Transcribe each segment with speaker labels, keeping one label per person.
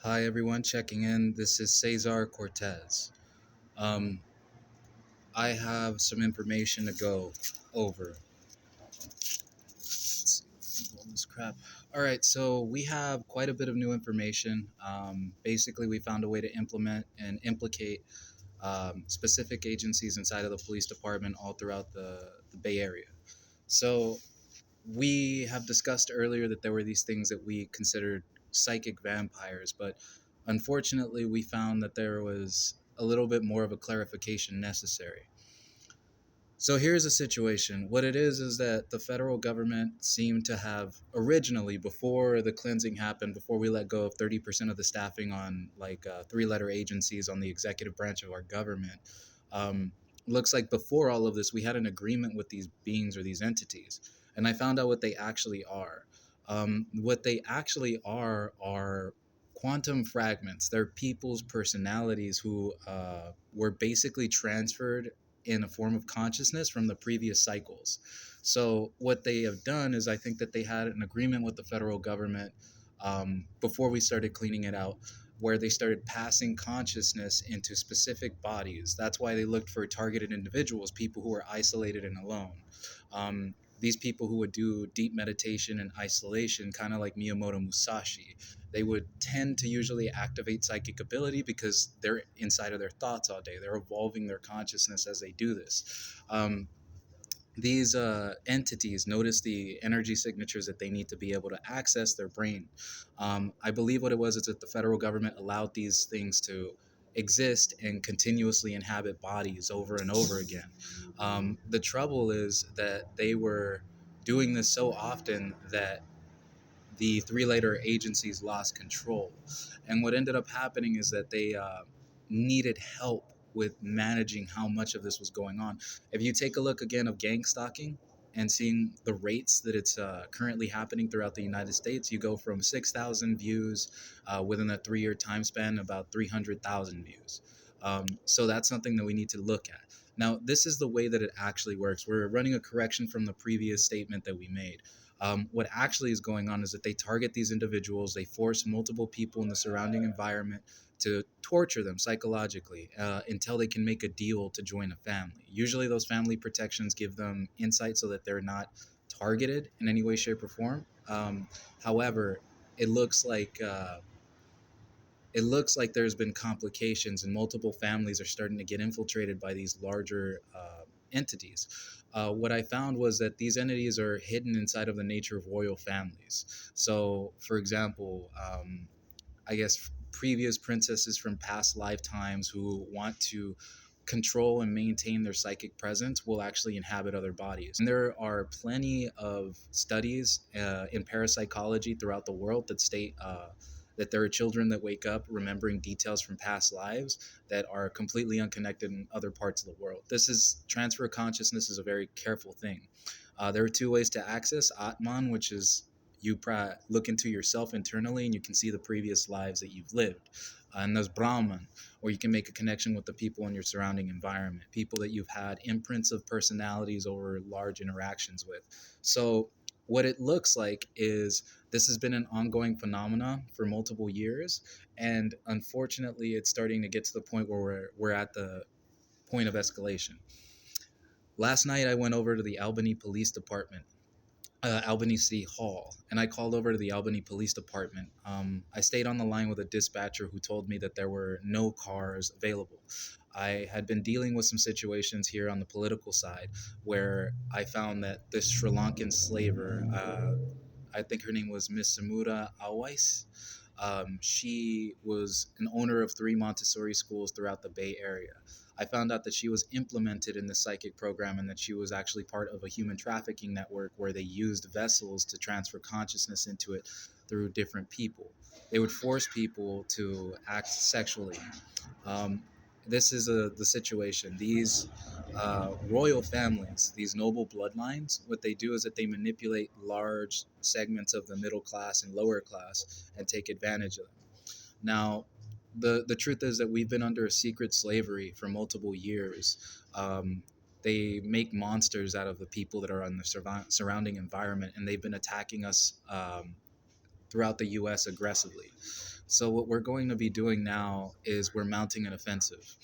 Speaker 1: Hi, everyone, checking in. This is Cesar Cortez. Um, I have some information to go over. Let's see, all this crap. All right, so we have quite a bit of new information. Basically, we found a way to implement and implicate specific agencies inside of the police department all throughout the Bay Area. So, we have discussed earlier that there were these things that we considered psychic vampires, but unfortunately, we found that there was a little bit more of a clarification necessary. So here's a situation. What it is that the federal government seemed to have originally, before the cleansing happened, before we let go of 30% of the staffing on three-letter agencies on the executive branch of our government. Um, Looks like before all of this, we had an agreement with these beings or these entities. And I found out what they actually are. What they actually are quantum fragments. They're people's personalities who were basically transferred in a form of consciousness from the previous cycles. So what they have done is I think that they had an agreement with the federal government before we started cleaning it out, where they started passing consciousness into specific bodies. That's why they looked for targeted individuals, people who are isolated and alone. These people who would do deep meditation and isolation, kind of like Miyamoto Musashi, they would tend to usually activate psychic ability because they're inside of their thoughts all day. They're evolving their consciousness as they do this. Um, these entities notice the energy signatures that they need to be able to access their brain. I believe what it was is that the federal government allowed these things to exist and continuously inhabit bodies over and over again. The trouble is that they were doing this so often that the three-letter agencies lost control. And what ended up happening is that they needed help with managing how much of this was going on. If you take a look again of gang stalking and seeing the rates that it's currently happening throughout the United States, you go from 6,000 views within a 3 year time span, about 300,000 views. So that's something that we need to look at. Now, this is the way that it actually works. We're running a correction from the previous statement that we made. What actually is going on is that they target these individuals, they force multiple people in the surrounding environment to torture them psychologically until they can make a deal to join a family. Usually, those family protections give them insight so that they're not targeted in any way, shape, or form. However, it looks like it looks like there's been complications and multiple families are starting to get infiltrated by these larger entities. What I found was that these entities are hidden inside of the nature of royal families. So, for example, I guess previous princesses from past lifetimes who want to control and maintain their psychic presence will actually inhabit other bodies. And there are plenty of studies in parapsychology throughout the world that state that there are children that wake up remembering details from past lives that are completely unconnected in other parts of the world. This is transfer of consciousness is a very careful thing. There are two ways to access Atman, which is look into yourself internally and you can see the previous lives that you've lived. And there's Brahman, or you can make a connection with the people in your surrounding environment, people that you've had imprints of personalities over large interactions with. So, what it looks like is this has been an ongoing phenomena for multiple years, and unfortunately, it's starting to get to the point where we're at the point of escalation. Last night, I went over to the Albany Police Department, Albany City Hall, and I called over to the Albany Police Department. I stayed on the line with a dispatcher who told me that there were no cars available. I had been dealing with some situations here on the political side where I found that this Sri Lankan slaver, I think her name was Miss Samura Awais. She was an owner of three Montessori schools throughout the Bay Area. I found out that she was implemented in the psychic program and that she was actually part of a human trafficking network where they used vessels to transfer consciousness into it through different people. They would force people to act sexually. Um, this is the situation. These royal families, these noble bloodlines, what they do is that they manipulate large segments of the middle class and lower class and take advantage of them. Now, the truth is that we've been under a secret slavery for multiple years. They make monsters out of the people that are on the surrounding environment, and they've been attacking us throughout the U.S. aggressively. So what we're going to be doing now is we're mounting an offensive.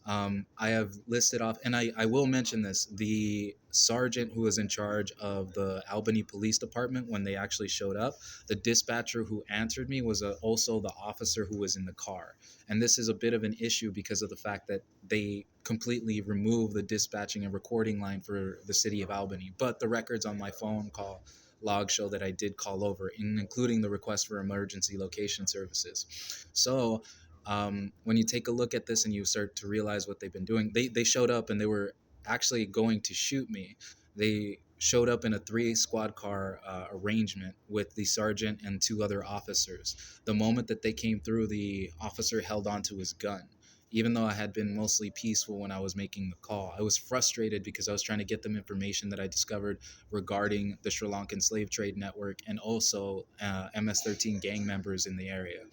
Speaker 1: I have listed off, and I will mention this, the sergeant who was in charge of the Albany Police Department when they actually showed up, the dispatcher who answered me was also the officer who was in the car. And this is a bit of an issue because of the fact that they completely removed the dispatching and recording line for the city of Albany. But the records on my phone call log show that I did call over, including the request for emergency location services. So when you take a look at this and you start to realize what they've been doing, they showed up and they were actually going to shoot me. They showed up in a 3 squad car arrangement with the sergeant and 2 other officers. The moment that they came through, the officer held onto his gun. Even though I had been mostly peaceful when I was making the call, I was frustrated because I was trying to get them information that I discovered regarding the Sri Lankan slave trade network and also MS-13 gang members in the area.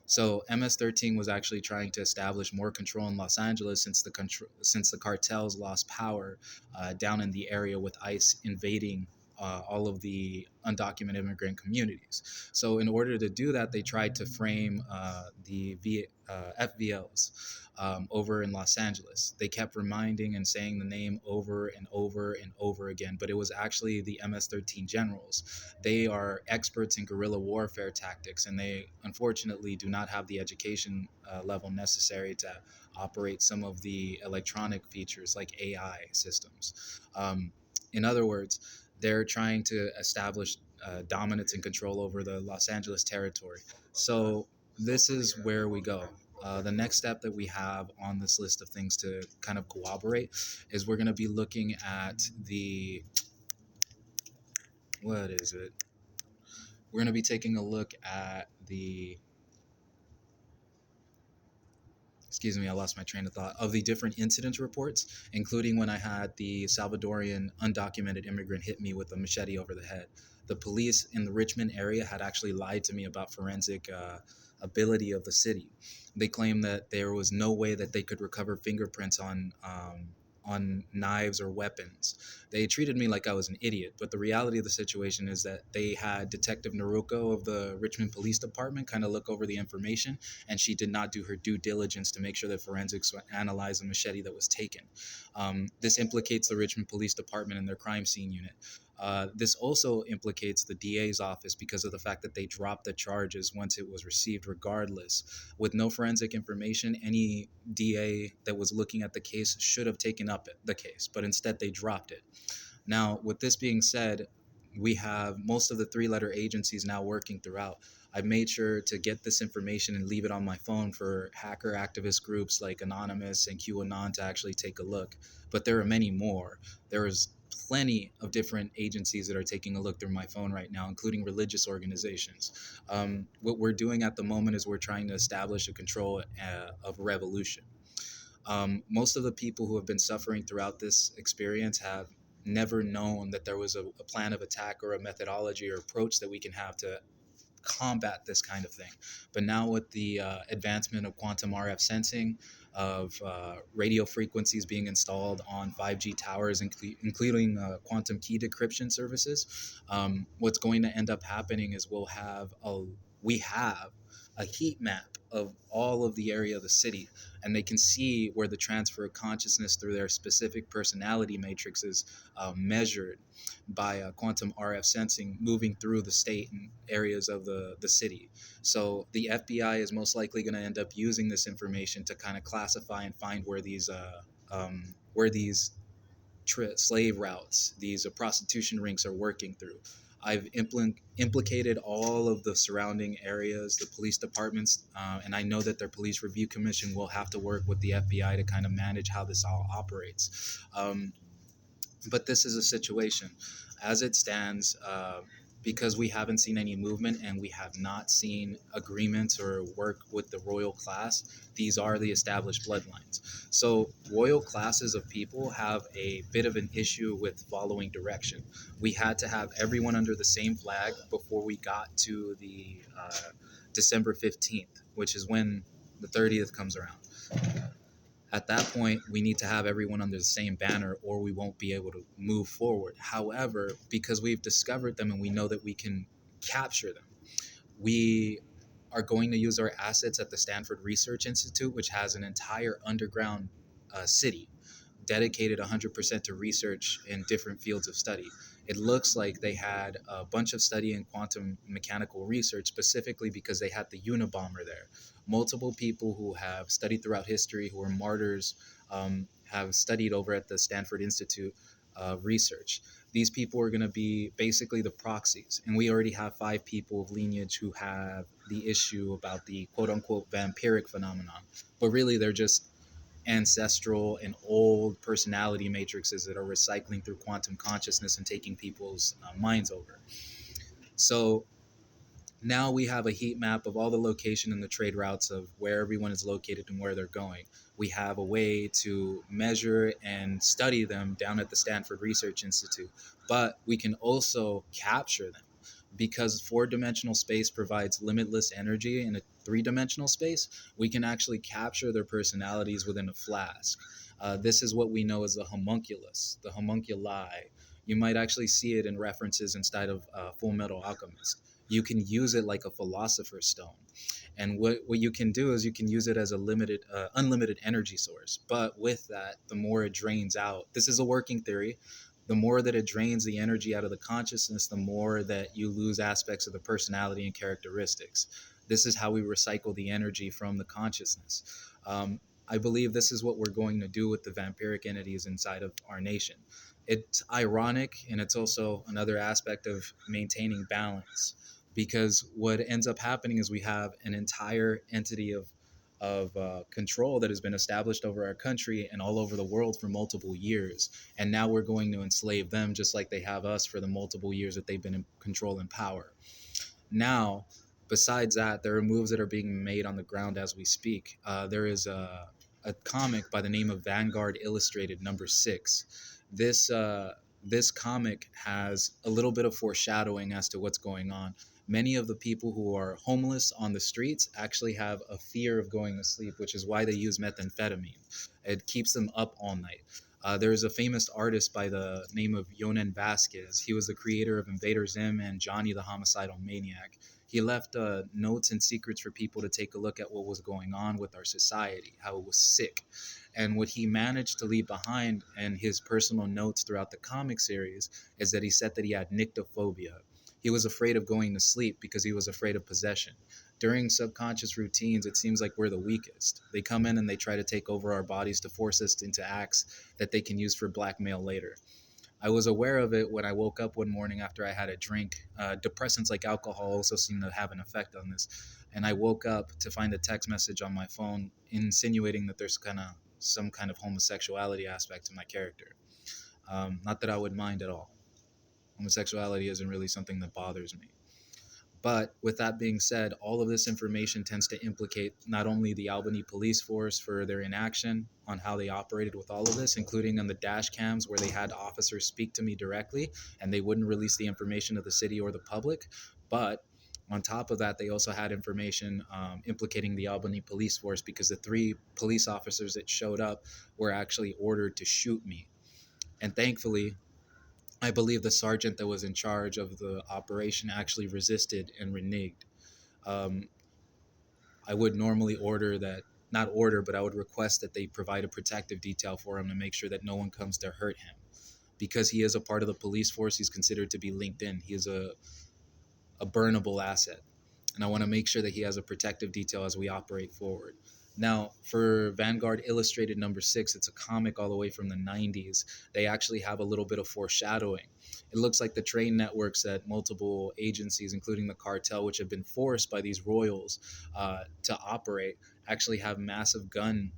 Speaker 1: So MS-13 was actually trying to establish more control in Los Angeles since the cartels lost power down in the area with ICE invading all of the undocumented immigrant communities. So in order to do that, they tried to frame FVLs over in Los Angeles. They kept reminding and saying the name over and over and over again, but it was actually the MS-13 generals. They are experts in guerrilla warfare tactics, and they unfortunately do not have the education level necessary to operate some of the electronic features like AI systems. In other words, they're trying to establish dominance and control over the Los Angeles territory. So this is where we go. The next step that we have on this list of things to kind of corroborate is we're going to be looking at what is it? We're going to be taking a look at excuse me, I lost my train of thought, of the different incident reports, including when I had the Salvadorian undocumented immigrant hit me with a machete over the head. The police in the Richmond area had actually lied to me about forensic ability of the city. They claimed that there was no way that they could recover fingerprints on knives or weapons. They treated me like I was an idiot, but the reality of the situation is that they had Detective Naruko of the Richmond Police Department kind of look over the information, and she did not do her due diligence to make sure that forensics would analyze the machete that was taken. This implicates the Richmond Police Department and their crime scene unit. This also implicates the DA's office because of the fact that they dropped the charges once it was received, regardless. With no forensic information, any DA that was looking at the case should have taken up the case, but instead they dropped it. Now, with this being said, we have most of the 3-letter agencies now working throughout. I've made sure to get this information and leave it on my phone for hacker activist groups like Anonymous and QAnon to actually take a look. But there are many more. There is plenty of different agencies that are taking a look through my phone right now, including religious organizations. What we're doing at the moment is we're trying to establish a control of revolution. Most of the people who have been suffering throughout this experience have never known that there was a plan of attack or a methodology or approach that we can have to combat this kind of thing. But now with the advancement of quantum RF sensing, of radio frequencies being installed on 5G towers, including quantum key decryption services, what's going to end up happening is we have a heat map of all of the area of the city, and they can see where the transfer of consciousness through their specific personality matrix is measured by quantum RF sensing moving through the state and areas of the city. So the FBI is most likely going to end up using this information to kind of classify and find where these slave routes, these prostitution rings are working through. I've implicated all of the surrounding areas, the police departments, and I know that their police review commission will have to work with the FBI to kind of manage how this all operates. But this is a situation. As it stands, because we haven't seen any movement and we have not seen agreements or work with the royal class, these are the established bloodlines. So royal classes of people have a bit of an issue with following direction. We had to have everyone under the same flag before we got to the December 15th, which is when the 30th comes around. At that point, we need to have everyone under the same banner or we won't be able to move forward. However, because we've discovered them and we know that we can capture them, we are going to use our assets at the Stanford Research Institute, which has an entire underground city dedicated 100% to research in different fields of study. It looks like they had a bunch of study in quantum mechanical research specifically because they had the Unabomber there. Multiple people who have studied throughout history, who are martyrs, have studied over at the Stanford Institute research. These people are going to be basically the proxies. And we already have 5 people of lineage who have the issue about the quote unquote vampiric phenomenon. But really, they're just ancestral and old personality matrices that are recycling through quantum consciousness and taking people's minds over. So now we have a heat map of all the location and the trade routes of where everyone is located and where they're going. We have a way to measure and study them down at the Stanford Research Institute, but we can also capture them because 4 dimensional space provides limitless energy in a 3 dimensional space. We can actually capture their personalities within a flask. This is what we know as the homunculus, the homunculi. You might actually see it in references inside of Full Metal Alchemist. You can use it like a philosopher's stone. And what you can do is you can use it as a unlimited energy source. But with that, the more it drains out, this is a working theory. The more that it drains the energy out of the consciousness, the more that you lose aspects of the personality and characteristics. This is how we recycle the energy from the consciousness. I believe this is what we're going to do with the vampiric entities inside of our nation. It's ironic, and it's also another aspect of maintaining balance, because what ends up happening is we have an entire entity of control that has been established over our country and all over the world for multiple years, and now we're going to enslave them just like they have us for the multiple years that they've been in control and power. Now, besides that, there are moves that are being made on the ground as we speak. There is a comic by the name of Vanguard Illustrated #6. This comic has a little bit of foreshadowing as to what's going on. Many of the people who are homeless on the streets actually have a fear of going to sleep, which is why they use methamphetamine. It keeps them up all night. There's a famous artist by the name of Yonan Vasquez. He was the creator of Invader Zim and Johnny the Homicidal Maniac. He left notes and secrets for people to take a look at what was going on with our society, how it was sick. And what he managed to leave behind in his personal notes throughout the comic series is that he said that he had nyctophobia. He was afraid of going to sleep because he was afraid of possession. During subconscious routines, it seems like we're the weakest. They come in and they try to take over our bodies to force us into acts that they can use for blackmail later. I was aware of it when I woke up one morning after I had a drink. Depressants like alcohol also seem to have an effect on this. And I woke up to find a text message on my phone insinuating that there's some kind of homosexuality aspect to my character. Not that I would mind at all. Homosexuality isn't really something that bothers me. But with that being said, all of this information tends to implicate not only the Albany police force for their inaction on how they operated with all of this, including on the dash cams where they had officers speak to me directly and they wouldn't release the information to the city or the public. But on top of that, they also had information implicating the Albany police force because the 3 police officers that showed up were actually ordered to shoot me. And thankfully, I believe the sergeant that was in charge of the operation actually resisted and reneged. Um, I would normally order that, not order, but I would request that they provide a protective detail for him to make sure that no one comes to hurt him. Because he is a part of the police force, he's considered to be linked in. He is a burnable asset. And I want to make sure that he has a protective detail as we operate forward. Now, for Vanguard Illustrated #6, it's a comic all the way from the 90s. They actually have a little bit of foreshadowing. It looks like the train networks at multiple agencies, including the cartel, which have been forced by these royals to operate, actually have massive gun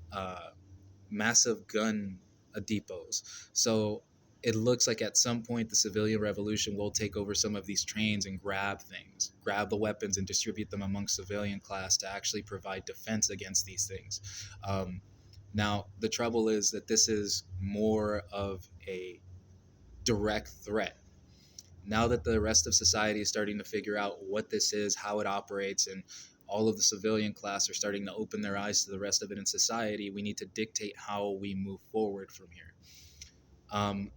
Speaker 1: depots. So it looks like at some point the civilian revolution will take over some of these trains and grab things, grab the weapons and distribute them amongst civilian class to actually provide defense against these things. Now, the trouble is that this is more of a direct threat. Now that the rest of society is starting to figure out what this is, how it operates, and all of the civilian class are starting to open their eyes to the rest of it in society, we need to dictate how we move forward from here. Um,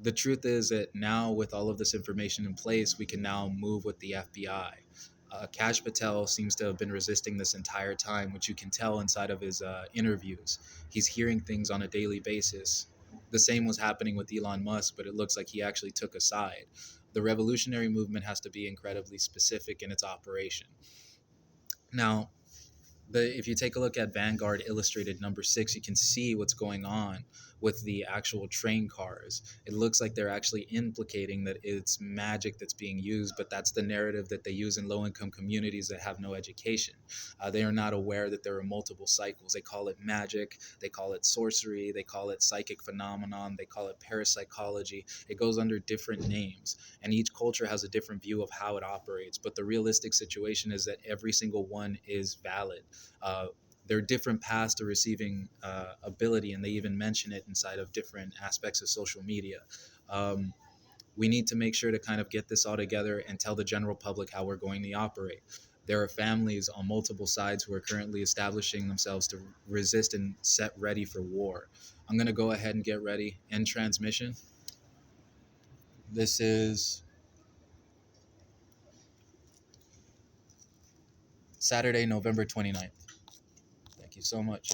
Speaker 1: the truth is that now, with all of this information in place, we can now move with the FBI. Cash Patel seems to have been resisting this entire time, which you can tell inside of his interviews. He's hearing things on a daily basis. The same was happening with Elon Musk, but it looks like he actually took a side. The revolutionary movement has to be incredibly specific in its operation. Now, if you take a look at Vanguard Illustrated number 6, you can see what's going on with the actual train cars. It looks like they're actually implicating that it's magic that's being used, but that's the narrative that they use in low income communities that have no education. They are not aware that there are multiple cycles. They call it magic, they call it sorcery, they call it psychic phenomenon, they call it parapsychology. It goes under different names, and each culture has a different view of how it operates. But the realistic situation is that every single one is valid. uh, there are different paths to receiving ability, and they even mention it inside of different aspects of social media. Um, we need to make sure to kind of get this all together and tell the general public how we're going to operate. There are families on multiple sides who are currently establishing themselves to resist and set ready for war. I'm going to go ahead and get ready. End transmission. This is Saturday, November 29th. Thank you so much.